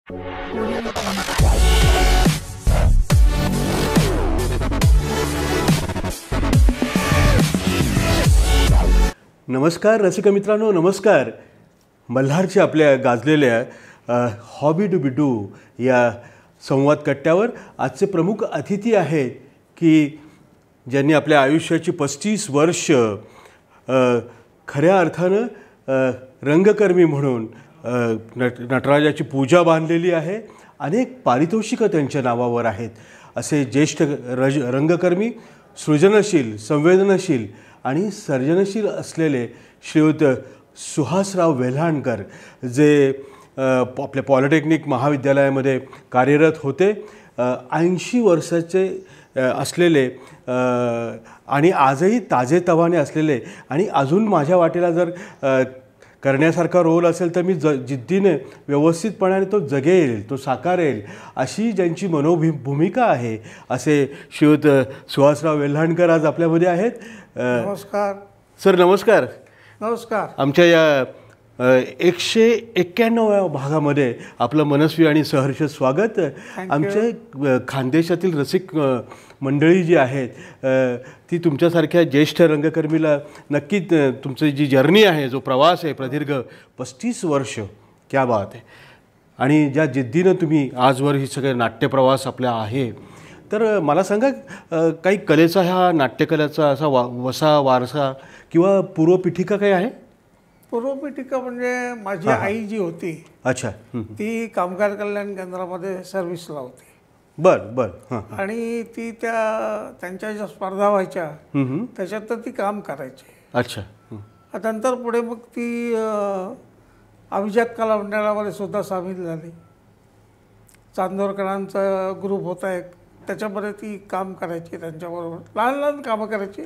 नमस्कार रसिक मित्रांनो, नमस्कार. मल्हारच्या आपल्या गाजलेल्या हॉबी डू बी डू या संवाद कट्ट्यावर आजचे प्रमुख अतिथी आहेत की ज्यांनी आपल्या आयुष्याची 35 वर्ष खऱ्या अर्थानं रंगकर्मी म्हणून नटराजाची पूजा बांधलेली आहे. अनेक पारितोषिकं त्यांच्या नावावर आहेत. असे ज्येष्ठ रंगकर्मी, सृजनशील, संवेदनशील आणि सर्जनशील असलेले श्रीयुत सुहासराव वेल्हाणकर, जे आपल्या पॉलिटेक्निक महाविद्यालयामध्ये कार्यरत होते. 80 वर्षाचे असलेले आणि आजही ताजेतवाने असलेले आणि अजून माझ्या वाटेला जर करण्यासारखा रोल असेल तर मी जिद्दीने व्यवस्थितपणाने तो जगेल, तो साकारेल, अशी ज्यांची भूमिका आहे असे श्रीयुत सुहासराव वेल्हाणकर आज आपल्यामध्ये आहेत. नमस्कार सर. नमस्कार. नमस्कार. आमच्या या 191व्या भागामध्ये आपलं मनस्वी आणि सहर्ष स्वागत. आमच्या खानदेशातील रसिक मंडळी जी आहेत ती तुमच्यासारख्या ज्येष्ठ रंगकर्मीला नक्की तुमची जी जर्नी आहे, जो प्रवास आहे प्रदीर्घ 35 वर्ष, क्या बात आहे. आणि ज्या जिद्दीनं तुम्ही आजवर ही सगळे नाट्यप्रवास आपला आहे, तर मला सांगा काही कलेचा, ह्या नाट्यकलेचा असा वसा वारसा किंवा पूर्वपीठिका काही आहे? पूर्वपीठिका म्हणजे माझी आई जी होती, अच्छा, ती कामगार कल्याण केंद्रामध्ये सर्व्हिसला होती. बरं बरं. आणि ती त्यांच्या ज्या स्पर्धा व्हायच्या त्याच्यात तर ती काम करायची. अच्छा. नंतर पुढे मग ती अभिजात कला मंडळामध्ये सुद्धा सामील झाली. चांदोरकरांचा ग्रुप होता एक, त्याच्यामध्ये ती काम करायची, त्यांच्याबरोबर लहान लहान कामं करायची.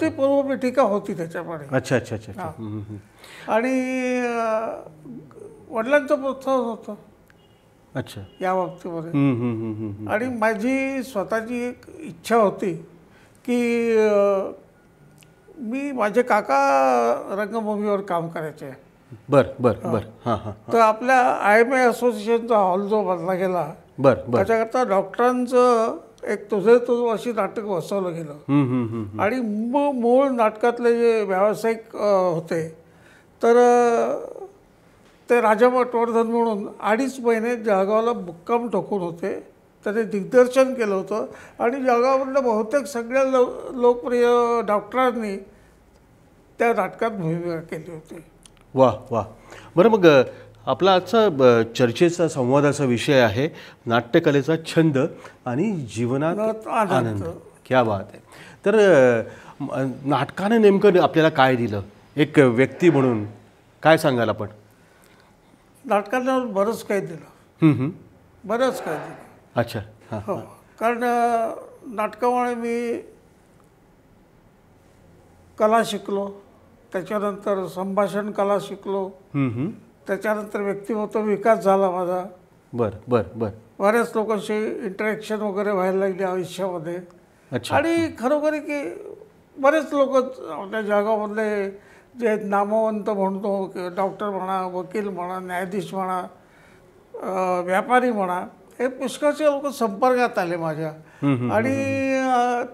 ती पूर्वपीठिका होती त्याच्यामध्ये. अच्छा अच्छा अच्छा. आणि वडिलांचं प्रोत्साहन होतं. अच्छा. या बाबतीमध्ये. आणि माझी स्वतःची एक इच्छा होती की मी, माझे काका रंगभूमीवर काम करायचे. बरं बरं बरं. हां हां. तर आपल्या IMA असोसिएशनचा हॉल जो बांधला गेला, बरं, त्याच्याकरता डॉक्टरांचं एक तुझे तू अशी नाटक बसवलं गेलं. आणि मूळ नाटकातले जे व्यावसायिक होते तर ते राजा पटवर्धन म्हणून 2.5 महिने जळगावला मुक्काम ठोकून होते. त्याने दिग्दर्शन केलं होतं आणि जळगावमधल्या बहुतेक सगळ्या लोकप्रिय डॉक्टरांनी त्या नाटकात भूमिका केली होती. वा वा. बरं, मग आपला आजचा चर्चेचा, संवादाचा विषय आहे नाट्यकलेचा छंद आणि जीवनात आनंद. क्या बात आहे. तर नाटकाने नेमकं आपल्याला काय दिलं, एक व्यक्ती म्हणून काय सांगाल आपण? नाटकानं बरंच काही दिलं. बरंच काही दिलं. अच्छा. हो, कारण नाटकामुळे मी कला शिकलो, त्याच्यानंतर संभाषण कला शिकलो, त्याच्यानंतर व्यक्तिमत्व विकास झाला माझा. बरं बरं बरं. बऱ्याच लोकांशी इंटरॅक्शन वगैरे व्हायला लागले आयुष्यामध्ये. आणि खरोखर की बरेच लोक आपल्या जळगावमधले जे नामवंत म्हणतो, डॉक्टर म्हणा, वकील म्हणा, न्यायाधीश म्हणा, व्यापारी म्हणा, हे पुष्कळचे लोक संपर्कात आले माझ्या. आणि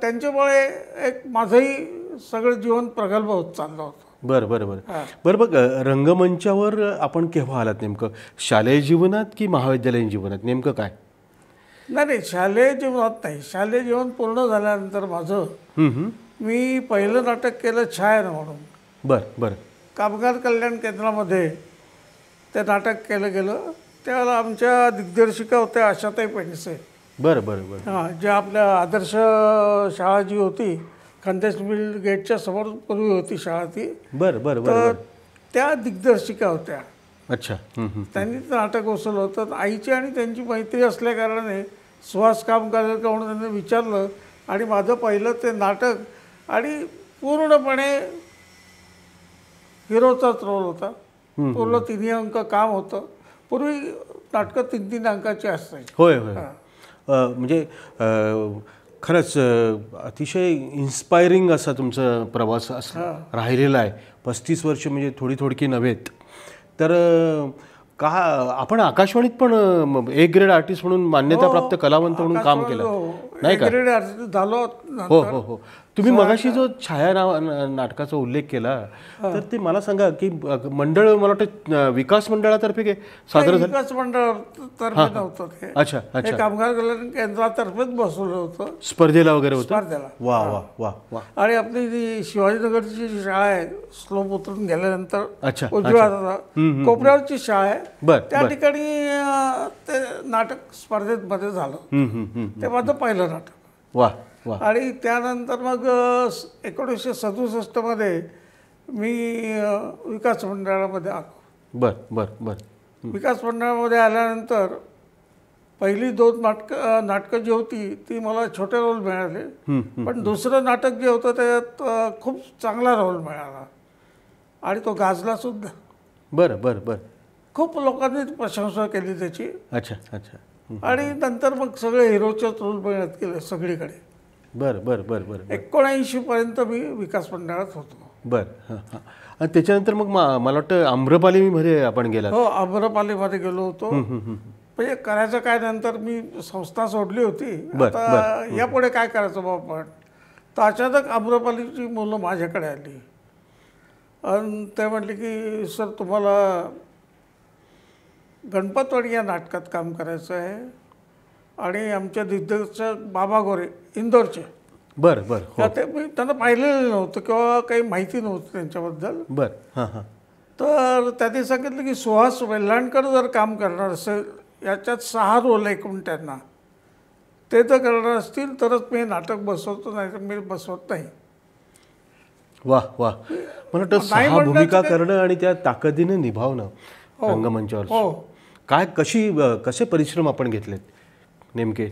त्यांच्यामुळे एक माझंही सगळं जीवन प्रगल्भ होत चाललं होतं. बरं बरं बरं बरं. बघ, रंगमंचावर आपण केव्हा आलात नेमकं? शालेय जीवनात की महाविद्यालयीन जीवनात, नेमकं काय? नाही, शालेय जीवनात नाही. शालेय जीवन पूर्ण झाल्यानंतर माझं मी पहिलं नाटक केलं छायानं म्हणून. बरं बरं. कामगार कल्याण केंद्रामध्ये ते नाटक केलं गेलं. त्यावेळेला आमच्या दिग्दर्शिका होत्या आशाताई पेंडसे. बरं बरं बरं. हां, ज्या आपल्या आदर्श शाळा जी होती, खानदेश मिल गेटच्या समोर पूर्वी होती शाळा ती. बरं बरं तर बरं. त्या दिग्दर्शिका होत्या. अच्छा. त्यांनी ते नाटक बसवलं होतं. आईची आणि त्यांची मैत्री असल्याकारणाने सुहास कामगार म्हणून त्यांनी विचारलं आणि माझं पहिलं ते नाटक, आणि पूर्णपणे हिरोचाच रोल होता. पूर्ण 3 अंक काम होतं. पूर्वी नाटकं 3-3 अंकाची असायची. होय होय. म्हणजे खरंच अतिशय इन्स्पायरिंग असा तुमचा प्रवास राहिलेला आहे. 35 वर्ष म्हणजे थोडी थोडकी नव्हेत. तर का आपण आकाशवाणीत पण ए ग्रेड आर्टिस्ट म्हणून मान्यताप्राप्त कलावंत म्हणून काम केलं नाही का? ग्रेड आर्टिस्ट झालो. हो हो हो. तुम्ही मगाशी जो छाया नाटकाचा उल्लेख केला तर ते मला सांगा की मंडळ मला वाटतं विकास मंडळातर्फे सादर झालं. विकास मंडळातर्फे नव्हतं ते. अच्छा हे अच्छा. कामगार कल्याण केंद्रातर्फेच बसवलं होतं स्पर्धेला वगैरे होतं. स्पर्धेला. वा वा वा वा. आणि आपली जी शिवाजीनगरची जी शाळा आहे स्लोप उतरून गेल्यानंतर अच्छा उजव्या कोपऱ्यावरची शाळा आहे बर त्या ठिकाणी ते नाटक स्पर्धेत मध्ये झालं. ते माझं पहिलं नाटक. वा वा. आणि त्यानंतर मग 1967 मध्ये मी विकास मंडळामध्ये आलो. बर बर बर. विकास मंडळामध्ये आल्यानंतर पहिली 2 नाटकं जी होती ती मला छोटे रोल मिळाले. पण दुसरं नाटक जे होतं त्यात खूप चांगला रोल मिळाला आणि तो गाजला सुद्धा. बरं बरं बरं. खूप लोकांनी प्रशंसा केली त्याची. अच्छा अच्छा. आणि नंतर मग सगळे हिरोचेच रोल मिळत गेले सगळीकडे. बरं बरं बरं बरं. 79 पर्यंत मी विकास मंडळात होतो. बरं हां हां. आणि त्याच्यानंतर मग मला वाटतं आम्रपालीमध्ये आपण गेला. हो आम्रपालीमध्ये गेलो होतो. म्हणजे करायचं काय नंतर मी संस्था सोडली होती. आता यापुढे काय करायचं बाबा पण. तर अचानक आम्रपालीची मुलं माझ्याकडे आली आणि ते म्हटले की सर तुम्हाला गणपतवाडी या नाटकात काम करायचं आहे आणि आमच्या दिग्दर्शक बाबा गोरे इंदोरचे. बरं बरं. ते मी त्यांना पाहिलेलं नव्हतं किंवा काही माहिती नव्हतं त्यांच्याबद्दल. बरं हां हां. तर त्यांनी सांगितलं की सुहास वेल्हाणकर जर काम करणार असेल याच्यात 6 रोल एकूण त्यांना ते जर करणार असतील तरच मी नाटक बसवतो नाही तर मी बसवत नाही. वा वा. मला वाटतं 6 भूमिका करणं आणि त्या ताकदीने निभावणं रंगमंचावर. हो. काय कसे परिश्रम आपण घेतलेत नेमके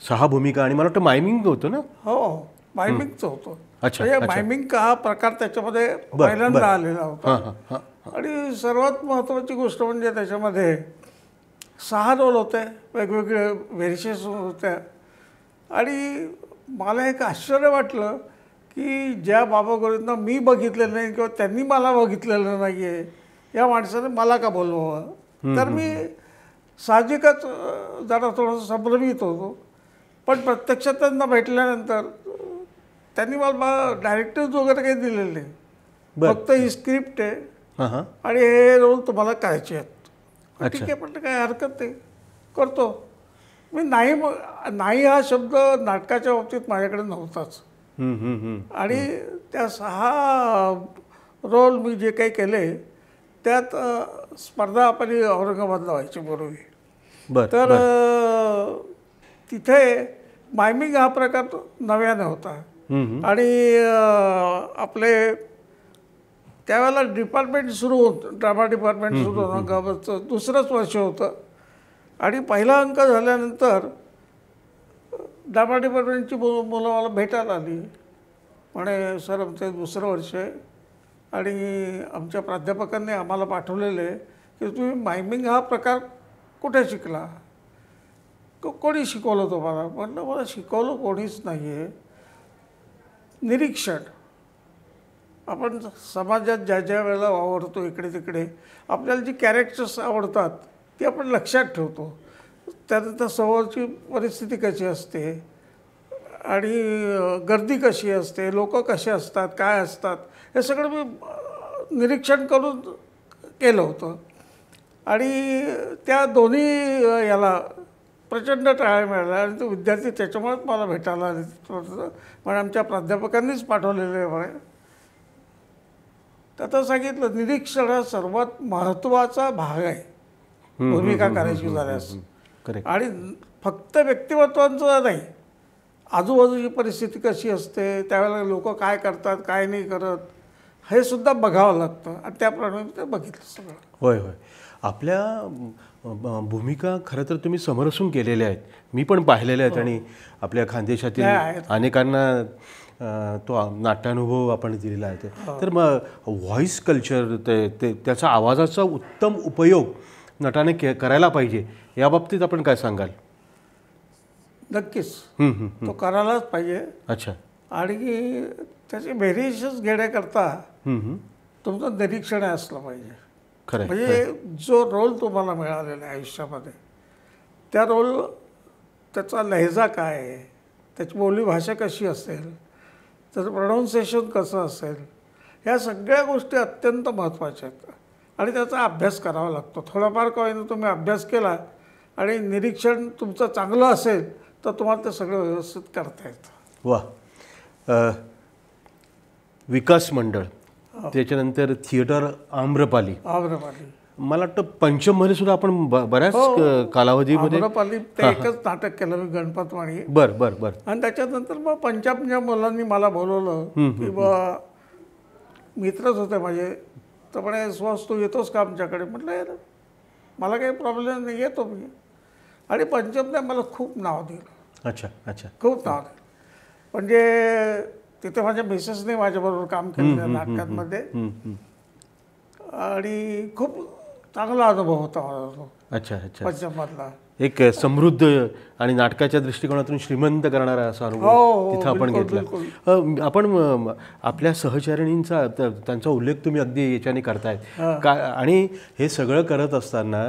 6 भूमिका आणि मला वाटतं मायमिंग होतं ना. हो मायमिंगचं होतं. अच्छा म्हणजे मायमिंग हा प्रकार त्याच्यामध्ये पहिल्यांदा आलेला होता. आणि सर्वात महत्त्वाची गोष्ट म्हणजे त्याच्यामध्ये 6 रोल होते वेगवेगळे व्हेरिएशन्स होत्या. आणि मला एक आश्चर्य वाटलं की ज्या बाबा गोरेंना मी बघितलेलं नाही किंवा त्यांनी मला बघितलेलं नाही आहे या माणसाने मला का बोलवावं. तर मी साहजिकच जरा थोडंसं संभ्रमित होतो. पण प्रत्यक्षात त्यांना भेटल्यानंतर त्यांनी मला डायरेक्टर्स वगैरे काही दिलेले नाही. फक्त ही स्क्रिप्ट आहे आणि हे रोल तुम्हाला करायचे आहेत. ठीक आहे म्हटलं काय हरकत नाही करतो. मी नाही हा शब्द नाटकाच्या बाबतीत माझ्याकडे नव्हताच. आणि त्या 6 रोल मी जे काही केले त्यात स्पर्धा आपली औरंगाबादला व्हायची बरोबर. तर तिथे मायमिंग हा प्रकार नव्याने होता. आणि आपले त्यावेळेला डिपार्टमेंट सुरू होतं ड्रामा डिपार्टमेंट सुरू होतं गावाचं 2रंच वर्ष होतं. आणि पहिला अंक झाल्यानंतर ड्रामा डिपार्टमेंटची मुलं मला भेटायला आली. म्हणे सर आमचं 2रं वर्ष आहे आणि आमच्या प्राध्यापकांनी आम्हाला पाठवलेले की तुम्ही मायमिंग हा प्रकार कुठे शिकला कोणी शिकवलं तुम्हाला. म्हटलं मला शिकवलं कोणीच नाही आहे. निरीक्षण आपण समाजात ज्या ज्या वेळेला वावरतो इकडे तिकडे आपल्याला जी कॅरेक्टर्स आवडतात ती आपण लक्षात ठेवतो. त्यानंतर समोरची परिस्थिती कशी असते आणि गर्दी कशी असते लोक कसे असतात काय असतात हे सगळं मी निरीक्षण करून केलं होतं. आणि त्या दोन्ही याला प्रचंड टाळा मिळाला आणि तो विद्यार्थी त्याच्यामुळेच मला भेटायला आले. पण आमच्या प्राध्यापकांनीच पाठवलेलं आहे म्हणे. त्यात सांगितलं निरीक्षण हा सर्वात महत्त्वाचा भाग आहे भूमिका करायची झाल्यास. आणि फक्त व्यक्तिमत्वांचं नाही आजूबाजूची परिस्थिती कशी असते त्यावेळेला लोक काय करतात काय नाही करत हे सुद्धा बघावं लागतं. आणि त्याप्रमाणे ते बघितलं सगळं. होय होय. आपल्या भूमिका खरं तर तुम्ही समरसून केलेल्या आहेत. मी पण पाहिलेल्या आहेत आणि आपल्या खानदेशातील अनेकांना तो नाट्यानुभव आपण दिलेला आहे. तर मग व्हॉइस कल्चर त्याचा आवाजाचा उत्तम उपयोग नटाने करायला पाहिजे याबाबतीत आपण काय सांगाल. नक्कीच तो करायलाच पाहिजे. अच्छा. आणि त्याचे व्हेरिएशन्स घेण्याकरता तुमचं निरीक्षण असलं पाहिजे. खरं आहे. म्हणजे जो रोल तुम्हाला मिळालेला आहे आयुष्यामध्ये, त्या रोल त्याचा लहेजा काय आहे, त्याची बोलीभाषा कशी असेल, त्याचं प्रोनाऊन्सिएशन कसं असेल, ह्या सगळ्या गोष्टी अत्यंत महत्त्वाच्या आहेत आणि त्याचा अभ्यास करावा लागतो. थोडाफार का होईना तुम्ही अभ्यास केला आणि निरीक्षण तुमचं चांगलं असेल तर तुम्हाला ते सगळं व्यवस्थित करता येतं. वा. विकास मंडळ, त्याच्यानंतर थिएटर आम्रपाली. मला वाटतं पंचममध्ये सुद्धा आपण बऱ्याच कालावधीमध्ये आम्रपाली ते एकच नाटक केलं मी, गणपतवाणी. बर बर बर. आणि त्याच्यानंतर मग पंजाबच्या मुलांनी मला बोलवलं की बा, मित्रच होते माझे, तर म्हणे सुहास तू येतोस का आमच्याकडे. म्हटलं यार मला काही प्रॉब्लेम नाही, येतो मी. आणि पंजाबने मला खूप नाव दिलं. अच्छा अच्छा. खूप नाव दिलं. म्हणजे तिथे माझ्या मिसेसने माझ्याबरोबर काम केलं त्या नाटकांमध्ये आणि खूप चांगला अनुभव होता मला तो. अच्छा अच्छा. पंजाबमधला एक समृद्ध आणि नाटकाच्या दृष्टिकोनातून श्रीमंत करणारा असा अनुभव तिथं आपण घेतला. आपण आपल्या सहचारिणींचा त्यांचा उल्लेख तुम्ही अगदी याच्याने करतायत का, आणि हे सगळं करत असताना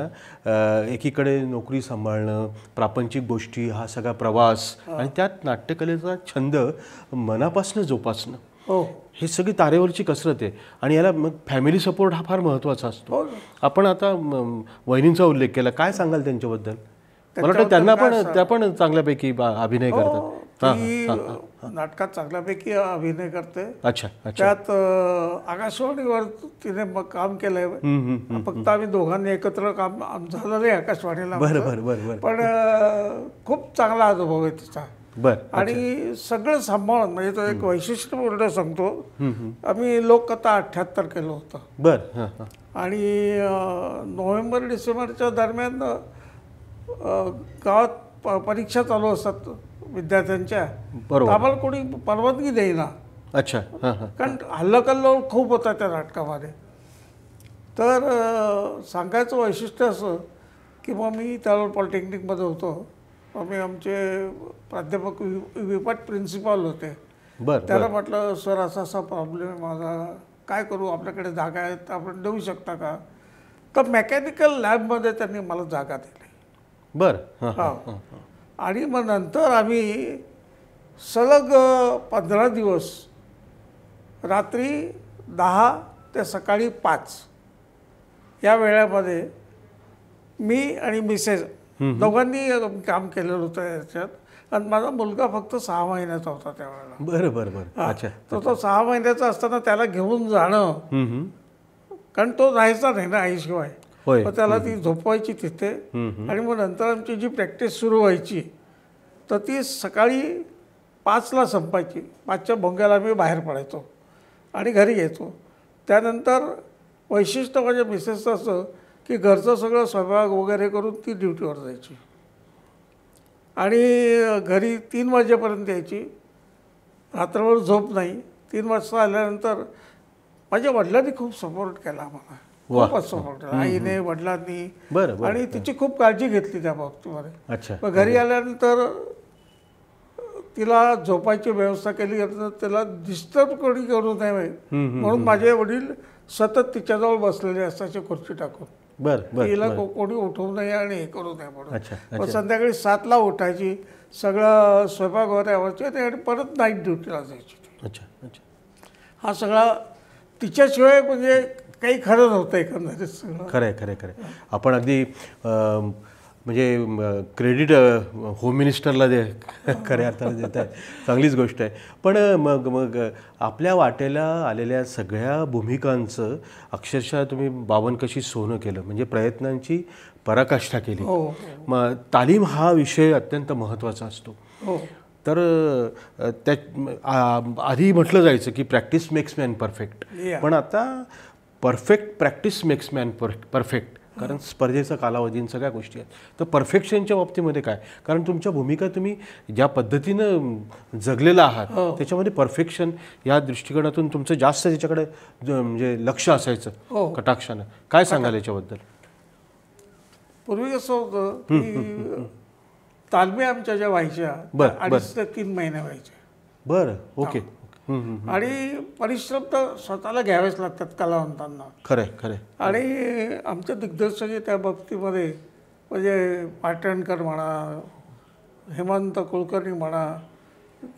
एकीकडे नोकरी सांभाळणं, प्रापंचिक गोष्टी, हा सगळा प्रवास आणि त्यात नाट्यकलेचा छंद मनापासून जोपासणं, हे सगळी तारेवरची कसरत आहे. आणि याला मग फॅमिली सपोर्ट हा फार महत्त्वाचा असतो. आपण आता वहिनींचा उल्लेख केला, काय सांगाल त्यांच्याबद्दल? मला वाटतं त्यांना पण त्या पण चांगल्यापैकी अभिनय करतात. नाटकात चांगल्यापैकी अभिनय करते. अच्छा अच्छा. त्यात आकाशवाणीवर तिने मग काम केलंय. फक्त आम्ही दोघांनी एकत्र काम झालं नाही आकाशवाणीला. बरं बरं बरं. पण खूप चांगला अनुभव आहे तिचा. आणि सगळं सांभाळून, म्हणजे तो एक वैशिष्ट्यपूर्ण सांगतो, आम्ही लोककथा 78 केलं होतं. बर. आणि नोव्हेंबर डिसेंबरच्या दरम्यान गावात परीक्षा चालू असतात विद्यार्थ्यांच्या, आम्हाला कोणी परवानगी देईना. अच्छा. कारण हल्लाकल्लोळ खूप होता त्या नाटकामध्ये. तर सांगायचं वैशिष्ट्य असं की मग मी त्यावेळेला पॉलिटेक्निकमध्ये होतो. मी आमचे प्राध्यापक विपाट प्रिन्सिपॉल होते. त्याला म्हटलं सर असा असा प्रॉब्लेम आहे माझा, काय करू, आपल्याकडे जागा आहेत, आपण देऊ शकता का? तर मेकॅनिकल लॅबमध्ये त्यांनी मला जागा दिली. बरं. आणि मग नंतर आम्ही सलग 15 दिवस रात्री 10 ते सकाळी 5 या वेळामध्ये मी आणि मिसेस दोघांनी काम केलेलं होतं याच्यात. आणि माझा मुलगा फक्त 6 महिन्याचा होता त्यावेळेला. बरं बरं बरं. अच्छा. तो 6 महिन्याचा असताना त्याला घेऊन जाणं, कारण तो राहायचा नाही ना आईशिवाय. मग त्याला ती झोपवायची तिथे. आणि मग नंतर आमची जी प्रॅक्टिस सुरू व्हायची तर ती सकाळी 5ला संपायची. 5च्या भोंग्याला आम्ही बाहेर पडायचो आणि घरी यायचो. त्यानंतर वैशिष्ट्य माझ्या मिसेसचं असं की घरचं सगळं स्वयंपाक वगैरे करून ती ड्युटीवर जायची आणि घरी 3 वाजेपर्यंत यायची. रात्रभर झोप नाही. 3 वाजता आल्यानंतर माझ्या वडिलांनी खूप सपोर्ट केला आम्हाला, खूपच सपोर्ट केला, आईने, वडिलांनी. आणि तिची खूप काळजी घेतली त्या बाबतीमध्ये. मग घरी आल्यानंतर तिला झोपायची व्यवस्था केली. त्याला डिस्टर्ब कोणी करू नये म्हणून माझे वडील सतत तिच्याजवळ बसलेले असायचे खुर्ची टाकून. तिला कोणी उठवू नये आणि हे करू नये म्हणून. मग संध्याकाळी 7ला उठायची, सगळं स्वयंपाक वगैरे आवडायचे आणि परत नाईट ड्युटीला जायची. हा सगळा तिच्याशिवाय म्हणजे काही खरं नव्हतं एकंदरीत सगळं. खरं आहे. आपण अगदी म्हणजे क्रेडिट होम मिनिस्टरला खऱ्या अर्थाने देत आहे, चांगलीच गोष्ट आहे. पण मग आपल्या वाटेला आलेल्या सगळ्या भूमिकांचं अक्षरशः तुम्ही 52 कशी सोनं केलं, म्हणजे प्रयत्नांची पराकाष्ठा केली. मग तालीम हा विषय अत्यंत महत्त्वाचा असतो. तर त्या आधी म्हटलं जायचं की प्रॅक्टिस मेक्स मॅन परफेक्ट, पण आता perfect practice makes man perfect, कारण स्पर्धेचा कालावधी सगळ्या गोष्टी आहेत. तर परफेक्शनच्या बाबतीमध्ये काय, कारण तुमच्या भूमिका तुम्ही ज्या पद्धतीनं जगलेला आहात त्याच्यामध्ये परफेक्शन या दृष्टिकोनातून तुमचं जास्त त्याच्याकडे म्हणजे लक्ष असायचं कटाक्षानं. काय सांगाल याच्याबद्दल? पूर्वी कसं होतं की तालमी आमच्या ज्या व्हायच्या 2.5 ते 3 महिने व्हायच्या. बरं. ओके. आणि परिश्रम तर स्वतःला घ्यावेच लागतात कलावंतांना. खरंय खरंय. आणि आमचे दिग्दर्शक त्या बाबतीमध्ये म्हणजे पाटणकर म्हणा, हेमंत कुलकर्णी म्हणा,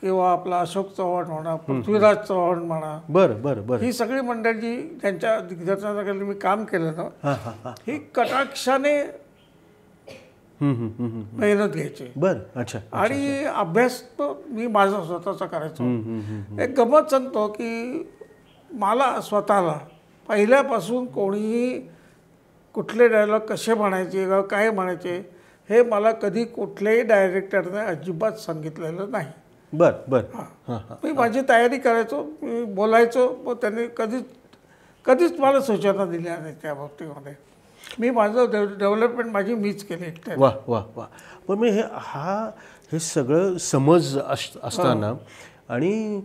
किंवा आपला अशोक चव्हाण म्हणा, पृथ्वीराज चव्हाण म्हणा, बरं बरं बरं. ही सगळी मंडळी जी त्यांच्या दिग्दर्शनाखाली मी काम केलं ना, हां हां हां. ही कटाक्षाने मेहनत घ्यायची. बरं. अच्छा. आणि अभ्यास तर मी माझा स्वतःचा करायचो. एक गमत सांगतो की मला स्वतःला पहिल्यापासून कोणीही कुठले डायलॉग कसे म्हणायचे किंवा काय म्हणायचे हे मला कधी कुठल्याही डायरेक्टरने अजिबात सांगितलेलं नाही. बरं बरं. हां हां. मी माझी तयारी करायचो, मी बोलायचो, मग त्यांनी कधीच मला सूचना दिल्या नाही त्या बाबतीमध्ये. मी माझं डेव्हलपमेंट माझी मीच केली एकट्या. वा वा वा. पण मी हे सगळं समज असताना आणि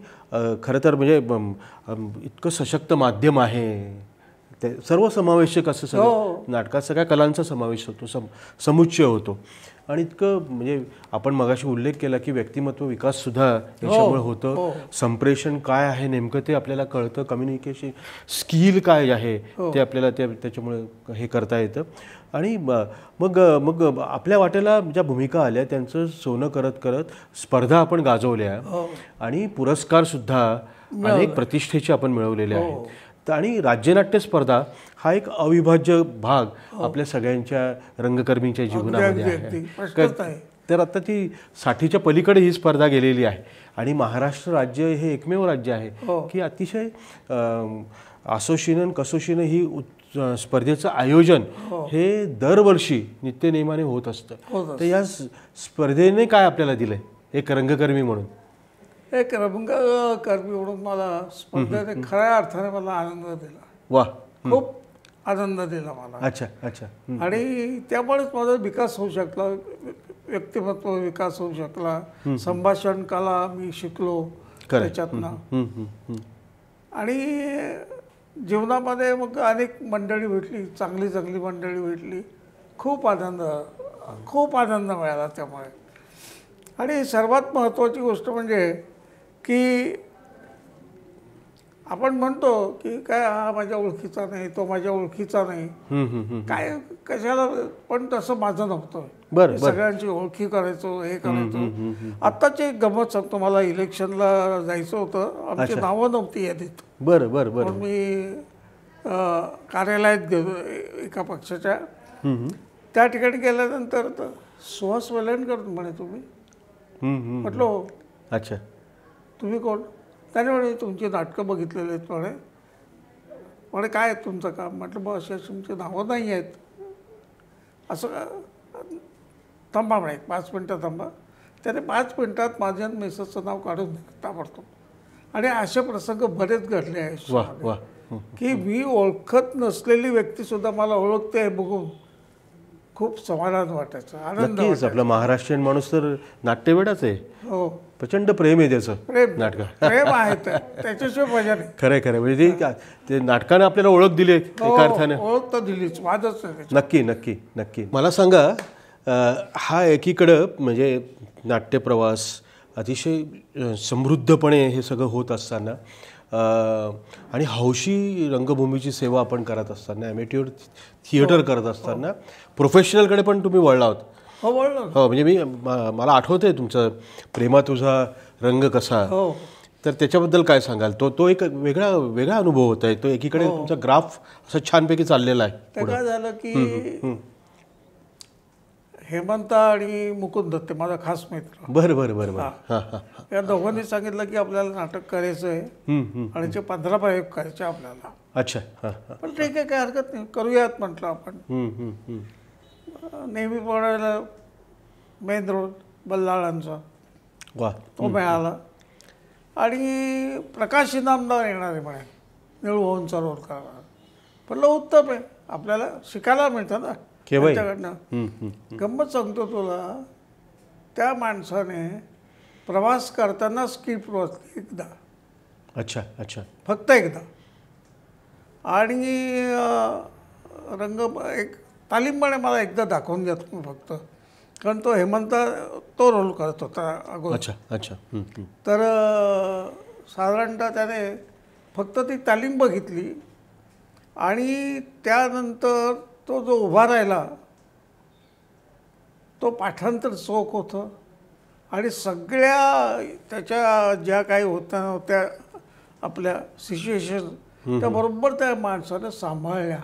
खरं तर म्हणजे इतकं सशक्त माध्यम आहे, ते सर्वसमावेशक असं सगळं नाटकात सगळ्या कलांचा समावेश होतो, समुच्चय होतो. आणि इतकं म्हणजे आपण मगाशी उल्लेख केला की व्यक्तिमत्व विकास सुद्धा याच्यामुळे होतं. संप्रेषण काय आहे नेमकं ते आपल्याला कळतं, कम्युनिकेशन स्किल काय आहे ते आपल्याला त्याच्यामुळे हे करता येतं. आणि मग आपल्या वाट्याला ज्या भूमिका आल्या त्यांचं सोनं करत करत स्पर्धा आपण गाजवल्या आणि पुरस्कार सुद्धा अनेक प्रतिष्ठेचे आपण मिळवलेले आहेत. आणि राज्यनाट्य स्पर्धा हा एक अविभाज्य भाग आपल्या सगळ्यांच्या रंगकर्मींच्या जीवनामध्ये आहे. तर आता ती 60च्या पलीकडे ही स्पर्धा गेलेली आहे. आणि महाराष्ट्र राज्य हे एकमेव राज्य आहे की अतिशय असोशीनं कसोशीनं ही स्पर्धेचं आयोजन हे दरवर्षी नित्यनेमाने होत असतं. तर या स्पर्धेने काय आपल्याला दिलंय एक रंगकर्मी म्हणून? एक रंगकर्मी म्हणून मला स्पर्धेने खऱ्या अर्थाने मला आनंद दिला. वा. खूप आनंद दिला मला. अच्छा अच्छा. आणि त्यामुळेच माझा विकास होऊ शकला, व्यक्तिमत्व विकास होऊ शकला, संभाषण कला मी शिकलो त्याच्यातनं. आणि जीवनामध्ये मग अनेक मंडळी भेटली, चांगली चांगली मंडळी भेटली, खूप आनंद मिळाला त्यामुळे. आणि सर्वात महत्त्वाची गोष्ट म्हणजे की आपण म्हणतो की काय हा माझ्या ओळखीचा नाही, तो माझ्या ओळखीचा नाही, काय कशाला, पण तसं माझं नव्हतं. सगळ्यांची ओळखी करायचो, हे करायचो. आत्ताची एक गमत सांगतो. मला इलेक्शनला जायचं होतं, आमची नावं नव्हती यादीत. बरं बरं बरं. पण मी कार्यालयात गेलो एका पक्षाच्या. त्या ठिकाणी गेल्यानंतर सुहास वेलणकर म्हणे तुम्ही. म्हटलं अच्छा. तुम्ही कोण? त्याने म्हणे तुमची नाटकं बघितलेली आहेत म्हणे काय आहे तुमचं काम? म्हटलं बघ अशी अशी तुमची नावं नाही आहेत. असं थांबा म्हणे, 5 मिनटं थांबा. त्याने 5 मिनटात माझ्या मेसेजचं नाव काढून दिलं ताबडतोब. आणि असे प्रसंग बरेच घडले आहेत की मी ओळखत नसलेली व्यक्तीसुद्धा मला ओळखते आहे बघून खूप समाधान वाटायचं, आनंद वाटायचा. आपला महाराष्ट्रीयन माणूस तर नाट्यवेडाच आहे. हो, प्रचंड प्रेम आहे त्याचं. नाटक प्रेम आहे त्याच्याशिवाय मजा नाही. खरंय खरं. म्हणजे ते नाटकानं आपल्याला ओळख दिली एका अर्थानं. ओळख तर दिलीच, वादच नाही. नक्की नक्की नक्की. मला सांगा, हा एकीकडं म्हणजे नाट्यप्रवास अतिशय समृद्धपणे हे सगळं होत असताना आणि हौशी रंगभूमीची सेवा आपण करत असताना, ॲमेट्युअर थिएटर करत असताना प्रोफेशनलकडे पण तुम्ही वळला आहोत. हो वळलो. हो म्हणजे मला आठवतंय तुमचं प्रेमा तुझा रंग कसा. तर त्याच्याबद्दल काय सांगाल? तो एक वेगळा अनुभव होता आहे. तो एकीकडे तुमचा ग्राफ असा छानपैकी चाललेला आहे. ते काय झालं की हेमंत आणि मुकुंद ते माझा खास मित्र. बरं बरं बरं बरं. या दोघांनी सांगितलं की आपल्याला नाटक करायचं आहे आणि ते 15 प्रयोग करायचे आपल्याला. अच्छा. पण ठीक आहे, काय हरकत नाही, करूयात म्हटलं आपण. नेहमी पडायला मेन रोड बल्लाळांचा तो मिळाला. आणि प्रकाश इनामदार येणार आहे म्हणे, निळूभाऊंचा रोल करायला. म्हणलं उत्तम आहे, आपल्याला शिकायला मिळतं ना त्यांच्याकडनं. गंमत सांगतो तुला, त्या माणसाने प्रवास करताना स्किप्ट वाचली एकदा. अच्छा अच्छा. फक्त एकदा. आणि एक तालीमपणे मला एकदा दाखवून द्या तुम्ही फक्त, कारण तो हेमंत तो रोल करत होता अगोदर. अच्छा अच्छा. तर साधारणतः त्याने फक्त ती तालीम बघितली आणि त्यानंतर तो जो उभा राहिला तो पाठांतर चोख होतं आणि सगळ्या त्याच्या ज्या काही होत्या आपल्या सिच्युएशन त्या बरोबर त्या माणसानं सांभाळल्या.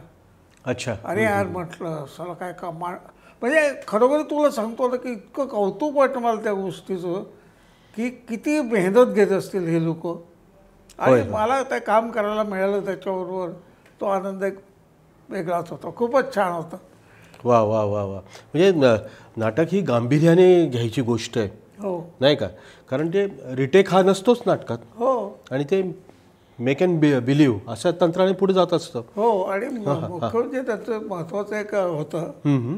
अच्छा. अरे यार म्हटलं सला काय का म्हणजे खरोखर तुला सांगतो ना की इतकं कौतुक वाटतं मला त्या गोष्टीचं की किती मेहनत घेत असतील हे लोक आणि मला ते काम करायला मिळालं त्याच्याबरोबर तो आनंद एक वेगळाच होता. खूपच छान होता. वा वा वा वा. म्हणजे नाटक ही गांभीर्याने घ्यायची गोष्ट आहे. हो नाही का? कारण ते रिटेक हा नसतोच नाटकात. हो आणि ते मेक अँड बिलीव्ह अशा तंत्राने पुढे जात असतं. हो आणि मुख्य म्हणजे त्याचं महत्त्वाचं एक होतं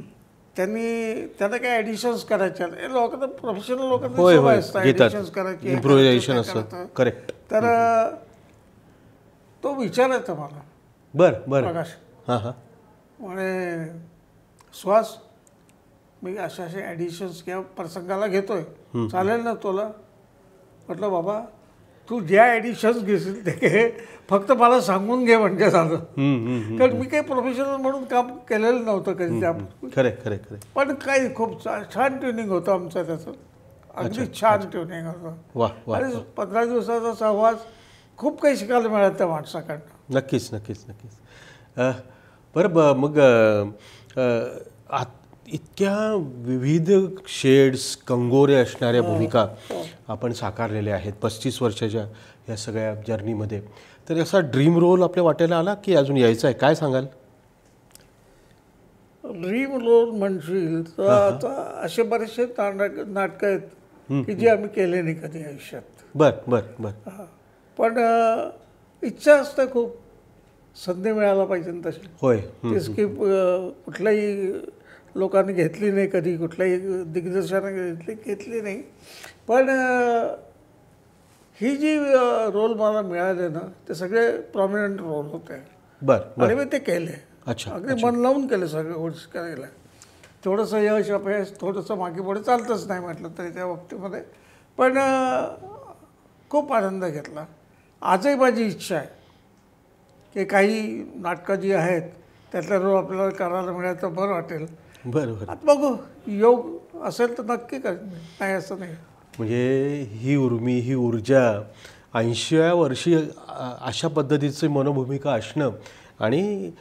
त्यांना काय ॲडिशन्स करायच्या लोकांना प्रोफेशनल लोकांना सवय असतं ॲडिशन्स करायची इम्प्रोव्हिजेशन असतं. करेक्ट. तर तो विचारायचा मला बरं प्रकाश हां हां म्हणे सुहास मी अशा ॲडिशन्स किंवा प्रसंगाला घेतोय चालेल ना तुला. म्हटलं बाबा तू ज्या ॲडिशन्स घेशील ते फक्त मला सांगून घे म्हणजे झालं. कारण मी काही प्रोफेशनल म्हणून काम केलेलं नव्हतं कधी त्या. खरे पण काही खूप छान ट्युनिंग होतं आमचं त्याचं. अगदी छान ट्युनिंग होतं. वा वा. आणि 15 दिवसाचा सहवास खूप काही शिकायला मिळालं त्या माणसाकडनं. नक्कीच. बरं मग इतक्या विविध शेड्स कंगोरे असणाऱ्या भूमिका आपण साकारलेल्या आहेत 35 वर्षाच्या या सगळ्या जर्नीमध्ये. तर असा ड्रीम रोल आपल्या वाट्याला आला की अजून यायचा आहे? काय सांगाल? ड्रीम रोल म्हणशील तर आता असे बरेचसे नाटकं आहेत की जे आम्ही केले नाही कधी आयुष्यात. बर. पण इच्छा असते खूप संधी मिळायला पाहिजे ना तशी. होय. ती स्किप कुठल्याही लोकांनी घेतली नाही कधी, कुठल्याही दिग्दर्शकाने घेतली नाही. पण ही जी रोल मला मिळाले ना ते सगळे प्रॉमिनंट रोल होते. बरं. आणि मी ते केले. अच्छा. अगदी मन लावून केले सगळ्या गोष्टी करायला. थोडंसं यश अपयश थोडंसं मागे पुढे चालतंच नाही म्हटलं तरी त्या बाबतीमध्ये. पण खूप आनंद घेतला. आजही माझी इच्छा आहे की काही नाटकं जी आहेत त्यातला रोल आपल्याला करायला मिळालं तर बरं वाटेल. बरं. आता बघू योग असेल तर नक्की कर, नाही असं नाही. म्हणजे ही उर्मी ही ऊर्जा 80व्या वर्षी अशा पद्धतीची मनोभूमिका असणं आणि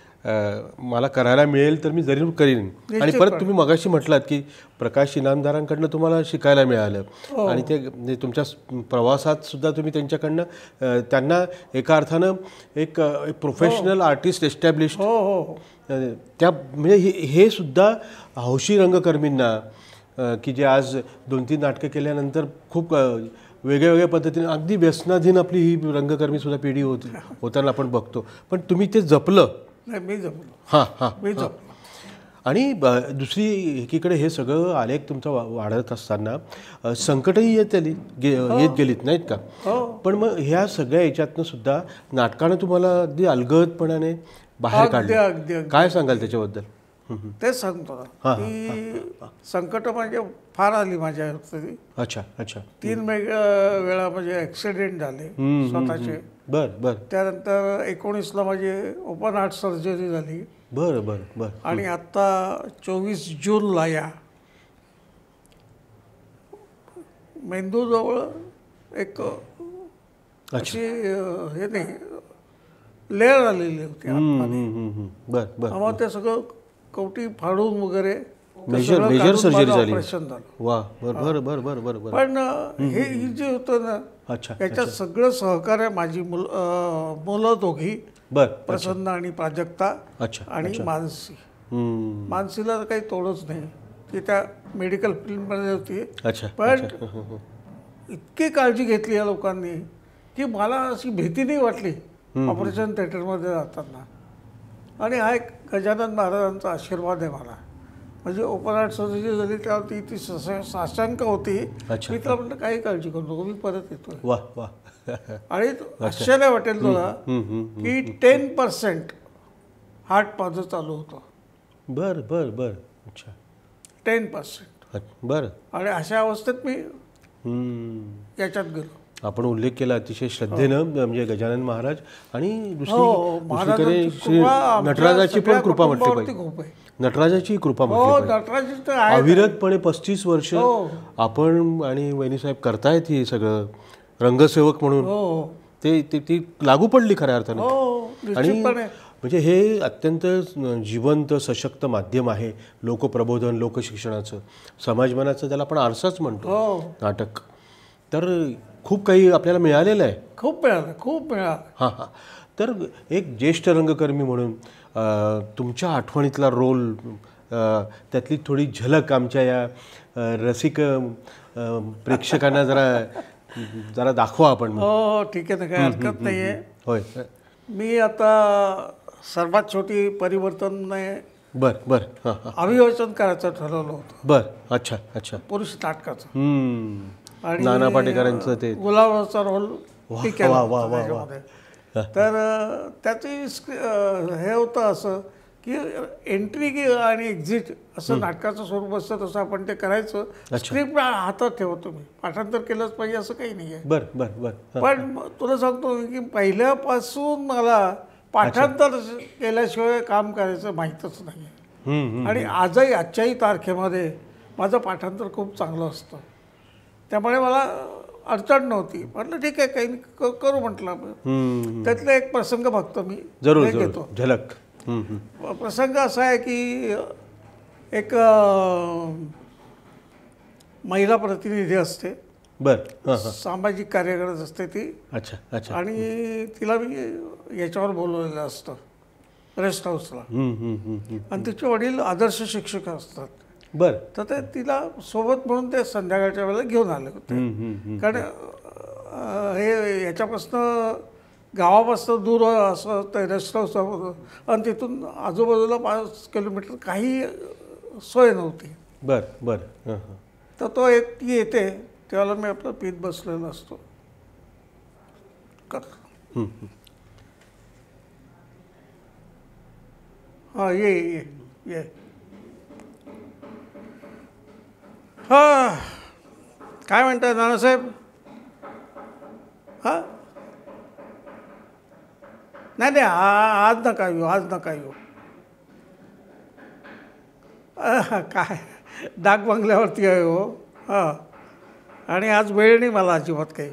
मला करायला मिळेल तर मी जरूर करीन. आणि परत तुम्ही मगाशी म्हटलात की प्रकाश इनामदारांकडनं तुम्हाला शिकायला मिळालं आणि ते तुमच्या प्रवासात सुद्धा तुम्ही त्यांच्याकडनं त्यांना एका अर्थानं एक प्रोफेशनल आर्टिस्ट एस्टॅब्लिश त्या म्हणजे हे सुद्धा हौशी रंगकर्मींना की जे आज 2-3 नाटकं केल्यानंतर खूप वेगळ्या पद्धतीने अगदी व्यसनाधीन आपली ही रंगकर्मीसुद्धा पिढी होताना आपण बघतो. पण तुम्ही ते जपलं. नाही मी जपलो. हां. आणि दुसरी एकीकडे हे सगळं आलेख तुमचा वाढत असताना संकटही येत गेलीत नाहीत का? पण मग ह्या सगळ्या याच्यातनं सुद्धा नाटकानं तुम्हाला अगदी अलगदपणाने बाहेर काढलं. काय सांगाल त्याच्याबद्दल? तेच सांगतो ना की संकट म्हणजे फार आली माझ्या तरी. अच्छा. 3 वेळा म्हणजे ॲक्सिडेंट झाले स्वतःचे. बरं. त्यानंतर 19ला माझी ओपन हार्ट सर्जरी झाली. बरं. आणि आत्ता 24 जूनला या मेंदूजवळ एक अशी हे नाही लेअर आलेली होती आतमध्ये. मग ते सगळं कवटी फाडून वगैरे मेजर सर्जरी झाली. ऑपरेशन झालं. वा. बरं. पण हे जे होतं ना याच्यात सगळं सहकार्य माझी मुलं दोघी प्रसन्न आणि प्राजक्ता आणि मानसीला काही तोडच नाही ती त्या मेडिकल फील्डमध्ये होती. पण इतकी काळजी घेतली या लोकांनी की मला अशी भीती नाही वाटली ऑपरेशन थिएटरमध्ये जाताना. आणि हा एक गजानन महाराजांचा आशीर्वाद आहे मला. म्हणजे ओपन हार्ट सर्जरी झाली त्यावरती ती साशंक होती. मी तुला म्हटलं काही काळजी करू नको मी परत येतोय. वा. आणि आश्चर्य वाटेल तुला की 10% हार्ट माझं चालू होतं. बरं. अच्छा. 10%. बरं. आणि अशा अवस्थेत मी याच्यात गेलो. आपण उल्लेख केला अतिशय श्रद्धेनं, म्हणजे गजानन महाराज आणि दुसरीकडे महाराजांची श्री कृपा आमच्या नटराजाची पण सगळ्या कृपा म्हटली कुटुंबावरती पाहिजे. खूप आहे. नटराजाची कृपा हो, म्हटली पाहिजे. नटराजी तर आहे. अविरतपणे 35 वर्ष हो. आपण आणि वहिनीसाहेब करतायत हे सगळं रंगसेवक म्हणून. हो ते ती लागू पडली खऱ्या अर्थाने. हो, आणि निश्चितपणे. म्हणजे हे अत्यंत जिवंत सशक्त माध्यम आहे लोकप्रबोधन, लोकशिक्षणाचं, समाजमनाचं, त्याला आपण आरसाच म्हणतो हो, नाटक. तर खूप काही आपल्याला मिळालेलं आहे. खूप मिळालं, खूप मिळालं. हां हां. तर एक ज्येष्ठ रंगकर्मी म्हणून तुमच्या आठवणीतला रोल, त्यातली थोडी झलक आमच्या या रसिक प्रेक्षकांना जरा दाखवा आपण. हो, ठीक आहे ना, काही हरकत नाही आहे. होय. मी आता सर्वात छोटी परिवर्तनने बर बर. हां हां. अभिवाचन करायचं ठरवलं होतं, बर. अच्छा अच्छा. पुरुष नाटकाचं. हम्म. नाना पाटेकरांचं ते गुलाबाचा रोल वा, मी केला वा, होता वा, वा, वा. त्याच्यामध्ये. तर त्याची हे होतं असं की एंट्री आणि एक्झिट असं नाटकाचं स्वरूप असतं, तसं आपण ते करायचं. स्क्रिप्ट हातात ठेवतो मी, पाठांतर केलंच पाहिजे असं काही नाही आहे. बर बर बर. पण तुला सांगतो की पहिल्यापासून मला पाठांतर केल्याशिवाय काम करायचं माहीतच नाही आहे. आणि आजही, आजच्याही तारखेमध्ये माझं पाठांतर खूप चांगलं असतं, त्यामुळे मला अडचण नव्हती. म्हटलं ठीक आहे, काही करू म्हटलं. त्यातला एक प्रसंग फक्त मी जरूर घेतो. झलक. प्रसंग असा आहे की एक महिला प्रतिनिधी असते, बर. सामाजिक कार्यकर्ता असते ती. अच्छा अच्छा. आणि तिला मी याच्यावर बोलवलेलं असतं रेस्ट हाऊसला, आणि तिचे वडील आदर्श शिक्षक असतात. बर. तर ते तिला सोबत म्हणून ते संध्याकाळच्या वेळेला घेऊन आले होते. कारण हे याच्यापासनं, गावापासून दूर असं ते रेस्ट हाऊस होतं, आणि तिथून आजूबाजूला 5 किलोमीटर काही सोय नव्हती. बर बर. तर तो एकटी येते, त्यावेळेला मी आपलं पीत बसलेलो असतो. हां, ये ये ये. हां, काय म्हणताय नानासाहेब? हां, नाही नाही, आज नका येऊ, आज नका येऊ. काय डाक बंगल्यावरती आहे हो. हां, आणि आज वेळ नाही मला अजिबात काही.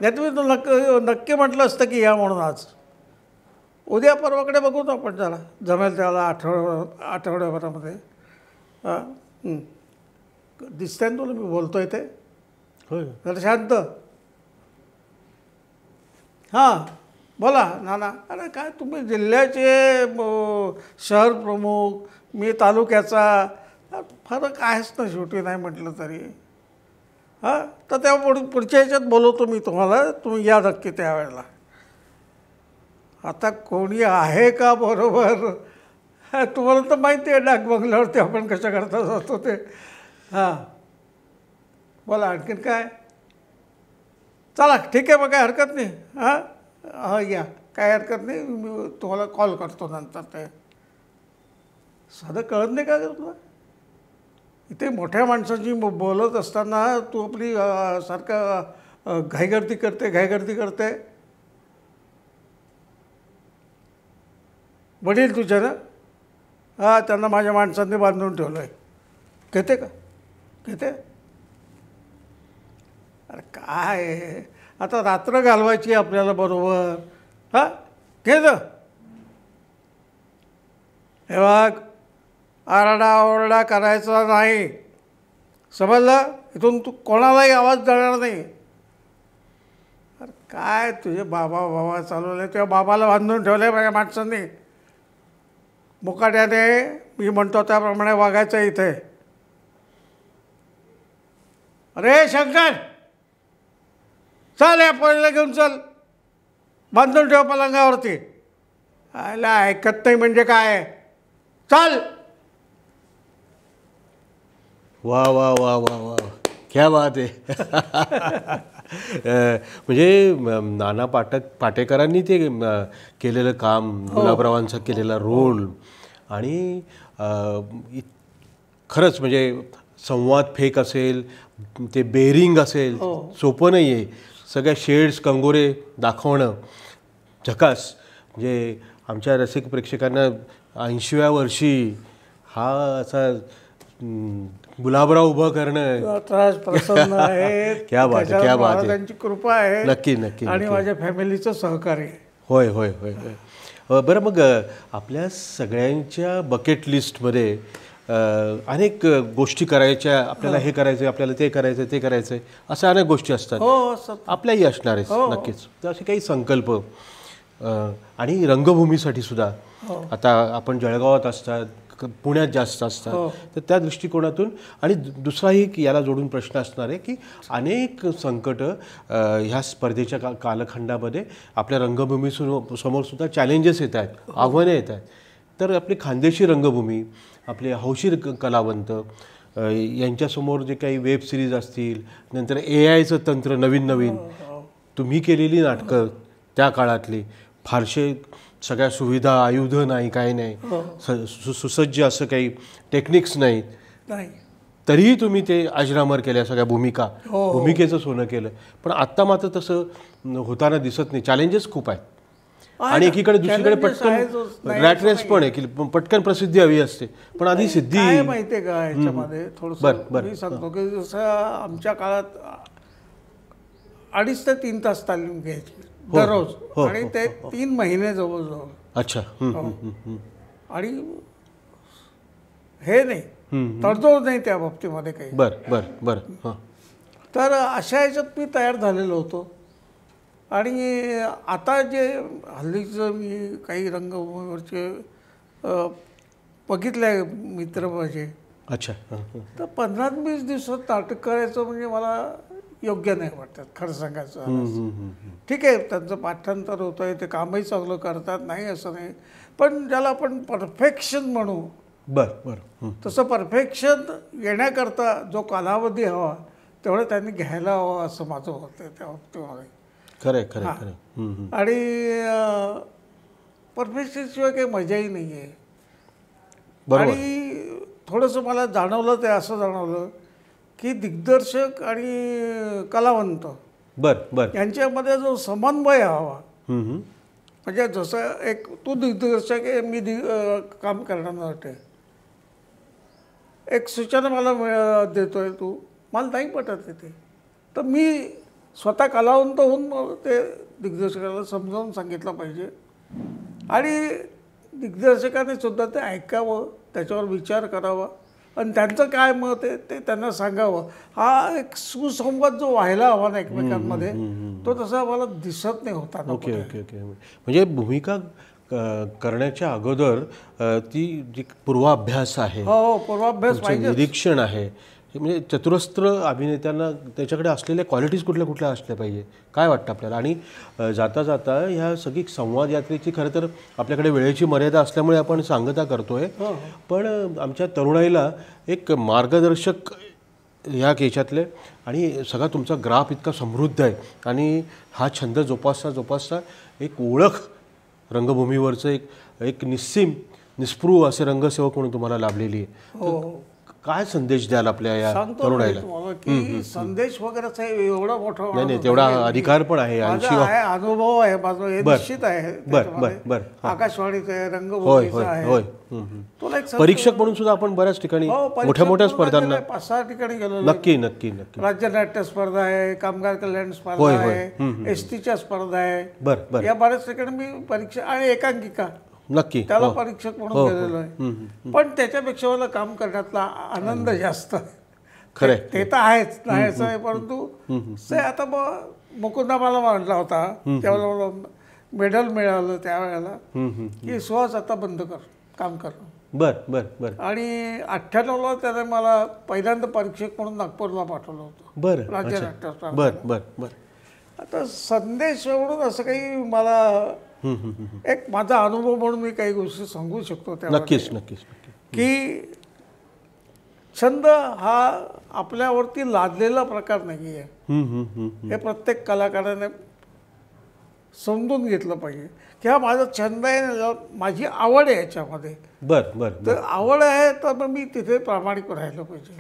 नाही तुम्ही तो नक्की म्हटलं असतं की या म्हणून आज. उद्या परवाकडे बघू ना आपण, जरा जमेल त्याला आठवड्याभरामध्ये. हां, दिसतंय ना तुला मी बोलतोय ते? होय. जरा शांत. हां, बोला नाना. अरे काय तुम्ही जिल्ह्याचे शहर प्रमुख, मी तालुक्याचा, फरक आहेच ना शेवटी, नाही म्हटलं तरी. हां, तर तेव्हा पुढच्या ह्याच्यात बोलवतो मी तुम्हाला, तुम्ही या नक्की त्यावेळेला. आता कोणी आहे का बरोबर? तुम्हाला तर माहिती आहे डाक बंगल्यावरती आपण कशा करता जातो ते. हां, बोला आणखीन काय? चला ठीक आहे, मग काय हरकत नाही. हां हां, या, काय हरकत नाही. मी तुम्हाला कॉल करतो नंतर. ते साधं कळत नाही का ग तुला? इथे मोठ्या माणसाची बोलत असताना तू आपली सारखं घाईगर्दी करते. वडील तुझ्या ना? हां, त्यांना माझ्या माणसांनी बांधून ठेवलं आहे. घेते का? घेते? अरे काय, आता रात्र घालवायची आपल्याला बरोबर. हां, घे जा. हे बघ, आरडाओरडा करायचा नाही, समजलं? इथून तू कोणालाही आवाज देणार नाही. अरे काय तुझे बाबा चालवले, तेव्हा बाबाला बांधून ठेवले माझ्या माणसांनी. मुकाट्याने मी म्हणतो त्याप्रमाणे वागायचं इथे. अरे शंकर, चल या पोरीला घेऊन चल, बांधून ठेव पलंगावरती. आयला ऐकत नाही म्हणजे काय? चल. वा वा वा वा वा, क्या बात आहे. म्हणजे नाना पाटेकरांनी ते केलेलं काम, गुलाबरावांचा केलेला रोल, आणि खरंच म्हणजे संवाद फेक असेल, ते बेरिंग असेल, सोपं नाही आहे. सगळ्या शेड्स कंगोरे दाखवणं झकास. म्हणजे आमच्या रसिक प्रेक्षकांना 80व्या वर्षी हा असा गुलाबराव उभं करणं प्रसन्न आहे. क्या बात आहे, क्या बात आहे. महाराजांची कृपा आहे. नक्की नक्की आणि माझ्या फॅमिलीचं सहकार्य आहे. होय होय होय होय. बरं, मग आपल्या सगळ्यांच्या बकेट लिस्टमध्ये अनेक गोष्टी करायच्या, आपल्याला हे करायचं, आपल्याला ते करायचं, ते करायचं, अशा अनेक गोष्टी असतात. हो, आपल्याही असणार आहे नक्कीच. तर असे काही संकल्प आणि रंगभूमीसाठी सुद्धा आता आपण जळगावात असतात, पुण्यात जास्त असतात, तर त्या दृष्टिकोनातून आणि दुसराही याला जोडून प्रश्न असणार आहे की अनेक संकट ह्या स्पर्धेच्या कालखंडामध्ये आपल्या रंगभूमीसमोर सुद्धा चॅलेंजेस येत आहेत, आव्हाने येत आहेत. तर आपली खानदेशी रंगभूमी, आपले हौशी कलावंत यांच्यासमोर जे काही वेब सिरीज असतील, नंतर AIचं तंत्र नवीन नवीन, तुम्ही केलेली नाटकं त्या काळातली फारसे सगळ्या सुविधा, आयुध नाही, काही नाही, सुसज्ज असं काही टेक्निक्स नाहीत, तरीही तुम्ही ते अजरामर केल्या सगळ्या भूमिका, भूमिकेचं सोनं केलं. पण आत्ता मात्र तसं होताना दिसत नाही. चॅलेंजेस खूप आहेत. आणि एकीकडे दुसरीकडे पटकन रॅट रेस पण आहे की पटकन प्रसिद्धी हवी असते, पण आधी सिद्धी माहितीये का ह्याच्यामध्ये थोडंसं मी सांगतो की जसं आमच्या काळात 2.5 ते 3 तास तालीम घ्यायची दररोज, आणि ते 3 महिने जवळजवळ. अच्छा. आणि हे नाही, तडजोड नाही त्या बाबतीमध्ये काही. बर. तर अशा ह्याच्यात मी तयार झालेलो होतो. आणि आता जे हल्लीचं मी काही रंगभूमीवरचे बघितले मित्र माझे, अच्छा, तर 15-20 दिवसात नाटक करायचं म्हणजे मला योग्य नाही वाटत, खरं सांगायचं. ठीक आहे, त्यांचं पाठांतर होतं आहे, ते कामही चांगलं करतात, नाही असं नाही, पण ज्याला आपण परफेक्शन म्हणू, तसं परफेक्शन येण्याकरता जो कालावधी हवा तेवढं त्यांनी घ्यायला हवा असं माझं होतं त्या बाबतीमध्ये. खरं. आणि परफेक्शनशिवाय काही मजाही नाही आहे. आणि थोडंसं मला जाणवलं, ते असं जाणवलं की दिग्दर्शक आणि कलावंत यांच्यामध्ये जो समन्वय हवा, म्हणजे जसं एक तू दिग्दर्शक आहे, मी काम करणार वाटते, एक सूचना मला देतोय तू, मला नाही पटत ते, तर मी स्वतः कलावंत होऊन ते दिग्दर्शकाला समजावून सांगितलं पाहिजे. आणि दिग्दर्शकाने सुद्धा ते ऐकावं, त्याच्यावर विचार करावा आणि त्यांचं काय मत आहे ते त्यांना सांगावं. हा एक सुसंवाद जो व्हायला हवा ना एकमेकांमध्ये, तो तसा मला दिसत नाही होता. ओके. म्हणजे भूमिका करण्याच्या अगोदर ती जी पूर्वाभ्यास आहे, पूर्वाभ्यास पाहिजे, निरीक्षण आहे, म्हणजे चतुरस्त्र अभिनेत्यांना त्याच्याकडे असलेल्या क्वालिटीज कुठल्या असल्या पाहिजे, काय वाटतं आपल्याला? आणि जाता जाता ह्या सगळी संवाद यात्रेची खरं तर आपल्याकडे वेळेची मर्यादा असल्यामुळे आपण सांगता करतोय, पण आमच्या तरुणाईला एक मार्गदर्शक ह्या याच्यातले, आणि सगळा तुमचा ग्राफ इतका समृद्ध आहे, आणि हा छंद जोपासता एक ओळख रंगभूमीवरचं एक निस्पृह असे रंगसेवक म्हणून तुम्हाला लाभलेली आहे. काय संदेश द्याल आपल्या या तरुणाईला? की संदेश वगैरेचा एवढा मोठा नाही, तेवढा अधिकार पण आहे, अनुभव आहे माझा, हे निश्चित आहे. आकाशवाणीचा आहे, रंगभूमीचा आहे. परीक्षक म्हणून सुद्धा आपण बऱ्याच ठिकाणी मोठ्या स्पर्धांना 5-6 ठिकाणी गेलो. नक्की. राज्य नाट्य स्पर्धा आहे, कामगार कल्याण स्पर्धा आहे, STच्या स्पर्धा आहे, या बऱ्याच ठिकाणी मी परीक्षा आणि एकांकिका नक्की त्याला परीक्षक म्हणून गेलेलो आहे. पण त्याच्यापेक्षा मला काम करण्यातला आनंद जास्त आहे. खरं ते तर आहेच, नाही असं आहे, परंतु ते आता मुकुंदा मला म्हटला होता त्यावेळेला, मला मेडल मिळालं त्यावेळेला की सुहास आता बंद कर, काम कर. आणि 98ला त्याने मला पहिल्यांदा परीक्षक म्हणून नागपूरला पाठवलं होतं, राज्य नाट्य स्पर्धा. आता संदेश म्हणून असं काही मला एक माझा अनुभव म्हणून मी काही गोष्टी सांगू शकतो त्या. नक्कीच. की छंद हा आपल्यावरती लादलेला प्रकार नाही आहे, हे प्रत्येक कलाकाराने समजून घेतलं पाहिजे की हा माझा छंद आहे, माझी आवड आहे याच्यामध्ये. तर आवड आहे तर मग मी तिथे प्रामाणिक राहिलं पाहिजे.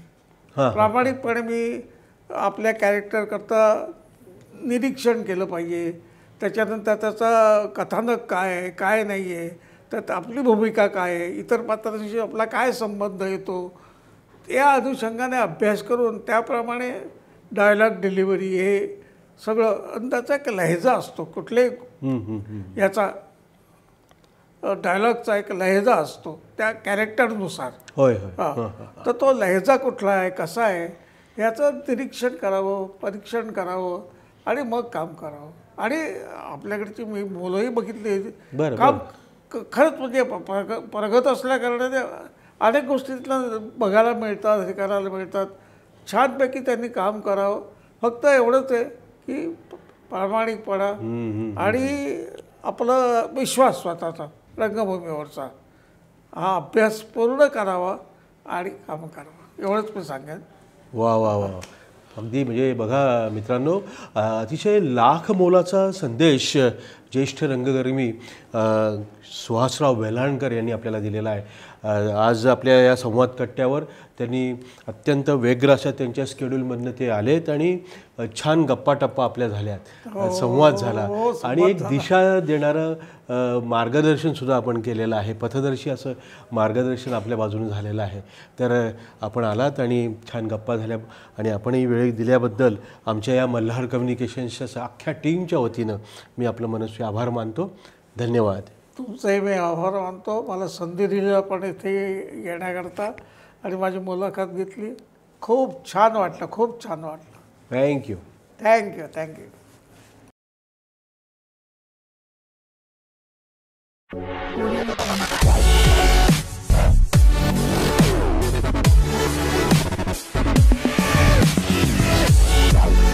प्रामाणिकपणे मी आपल्या कॅरेक्टर करता निरीक्षण केलं पाहिजे. त्याच्यानंतर त्याचं कथानक काय आहे, काय नाही आहे, त्यात आपली भूमिका काय आहे, इतर पात्रांशी आपला काय संबंध येतो, या अनुषंगाने अभ्यास करून त्याप्रमाणे डायलॉग डिलिव्हरी हे सगळं. आणि त्याचा एक लहेजा असतो, कुठल्याही याचा डायलॉगचा एक लहेजा असतो त्या कॅरेक्टरनुसार. होय तर तो लहेजा कुठला आहे, कसा आहे, याचं निरीक्षण करावं, परीक्षण करावं आणि मग काम करावं. आणि आपल्याकडची मी मुलंही बघितली, काम खरंच म्हणजे प्रगत असल्याकारणाने अनेक गोष्टीतलं बघायला मिळतात, हे करायला मिळतात. छानपैकी त्यांनी काम करावं. फक्त एवढंच आहे की प्रामाणिकपणा आणि आपला विश्वास स्वतःचा रंगभूमीवरचा हा अभ्यास पूर्ण करावा आणि काम करावं, एवढंच मी सांगेन. वा वा वा, अगदी म्हणजे बघा मित्रांनो, अतिशय लाख मोलाचा संदेश ज्येष्ठ रंगकर्मी सुहासराव वेल्हाणकर यांनी आपल्याला दिलेला आहे. आज आपल्या या संवाद कट्ट्यावर त्यांनी अत्यंत व्यग्र अशा त्यांच्या स्केड्यूलमधनं ते आलेत आणि छान गप्पाटप्पा आपल्या झाल्यात, संवाद झाला आणि एक दिशा देणारं मार्गदर्शनसुद्धा आपण केलेलं आहे. पथदर्शी असं मार्गदर्शन आपल्या बाजूने झालेलं आहे. तर आपण आलात आणि छान गप्पा झाल्या आणि आपणही वेळ दिल्याबद्दल आमच्या या मल्हार कम्युनिकेशन्सच्या अख्ख्या टीमच्या वतीनं मी आपलं मनस्वी आभार मानतो. धन्यवाद. तुमचंही मी आभार मानतो. मला संधी दिली आपण इथे येण्याकरता आणि माझी मुलाखत घेतली. खूप छान वाटलं, खूप छान वाटलं. थँक्यू. Thank you, thank you.